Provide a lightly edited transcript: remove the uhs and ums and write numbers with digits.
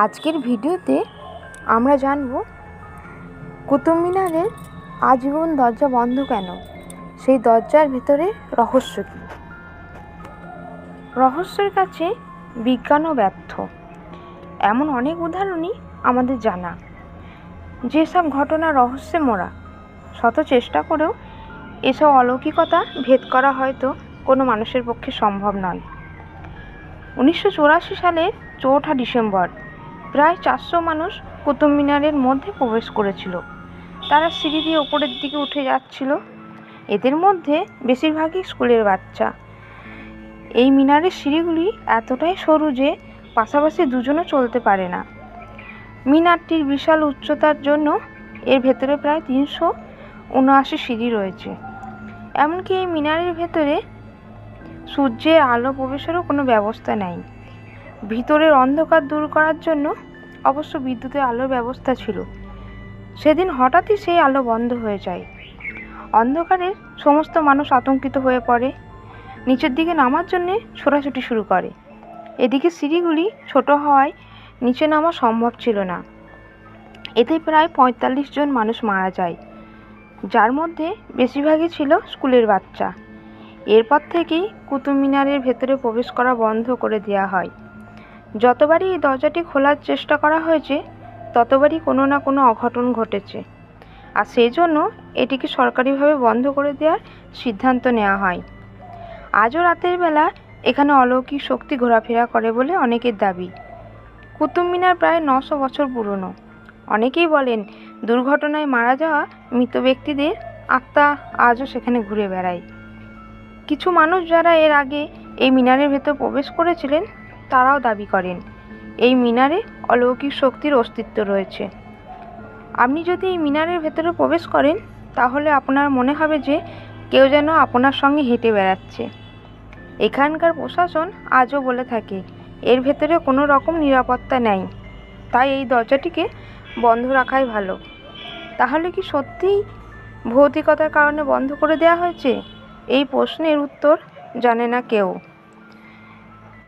আজকের ভিডিওতে আমরা জানব কুতুব মিনারের আজীবন দরজা বন্ধ কেন, সেই দরজার ভেতরে রহস্য কী। রহস্যের কাছে বিজ্ঞানও ব্যর্থ, এমন অনেক উদাহরণই আমাদের জানা। যেসব ঘটনা রহস্যে মোড়া, শত চেষ্টা করেও এসব অলৌকিকতা ভেদ করা হয়তো কোনো মানুষের পক্ষে সম্ভব নয়। 1984 সালের 4 ডিসেম্বর প্রায় 400 মানুষ কুতুব মিনারের মধ্যে প্রবেশ করেছিল। তারা সিঁড়ি দিয়ে ওপরের দিকে উঠে যাচ্ছিল। এদের মধ্যে বেশিরভাগই স্কুলের বাচ্চা। এই মিনারের সিঁড়িগুলি এতটাই সরু যে পাশাপাশি দুজনও চলতে পারে না। মিনারটির বিশাল উচ্চতার জন্য এর ভেতরে প্রায় 379 সিঁড়ি রয়েছে। এমনকি এই মিনারের ভেতরে সূর্যের আলো প্রবেশেরও কোনো ব্যবস্থা নেই। ভিতরের অন্ধকার দূর করার জন্য অবশ্য বিদ্যুতের আলোর ব্যবস্থা ছিল। সেদিন হঠাৎই সেই আলো বন্ধ হয়ে যায়। অন্ধকারে সমস্ত মানুষ আতঙ্কিত হয়ে পড়ে, নিচের দিকে নামার জন্যে ছোটাছুটি শুরু করে। এদিকে সিঁড়িগুলি ছোট হওয়ায় নিচে নামা সম্ভব ছিল না। এতে প্রায় 45 জন মানুষ মারা যায়, যার মধ্যে বেশিরভাগই ছিল স্কুলের বাচ্চা। এরপর থেকেই কুতুব মিনারের ভেতরে প্রবেশ করা বন্ধ করে দেওয়া হয়। যতবারই এই দরজাটি খোলার চেষ্টা করা হয়েছে, ততবারই কোনো না কোনো অঘটন ঘটেছে, আর সেই জন্য এটিকে সরকারিভাবে বন্ধ করে দেওয়ার সিদ্ধান্ত নেওয়া হয়। আজও রাতের বেলা এখানে অলৌকিক শক্তি ঘোরাফেরা করে বলে অনেকের দাবি। কুতুব মিনার প্রায় 900 বছর পুরনো। অনেকেই বলেন দুর্ঘটনায় মারা যাওয়া মৃত ব্যক্তিদের আত্মা আজও সেখানে ঘুরে বেড়ায়। কিছু মানুষ যারা এর আগে এই মিনারের ভেতর প্রবেশ করেছিলেন, তারাও দাবি করেন এই মিনারে অলৌকিক শক্তির অস্তিত্ব রয়েছে। আপনি যদি এই মিনারের ভেতরে প্রবেশ করেন, তাহলে আপনার মনে হবে যে কেউ যেন আপনার সঙ্গে হেঁটে বেড়াচ্ছে। এখানকার প্রশাসন আজও বলে থাকে এর ভেতরে কোনো রকম নিরাপত্তা নেই, তাই এই দরজাটিকে বন্ধ রাখাই ভালো। তাহলে কি সত্যিই ভৌতিকতার কারণে বন্ধ করে দেওয়া হয়েছে? এই প্রশ্নের উত্তর জানে না কেউ।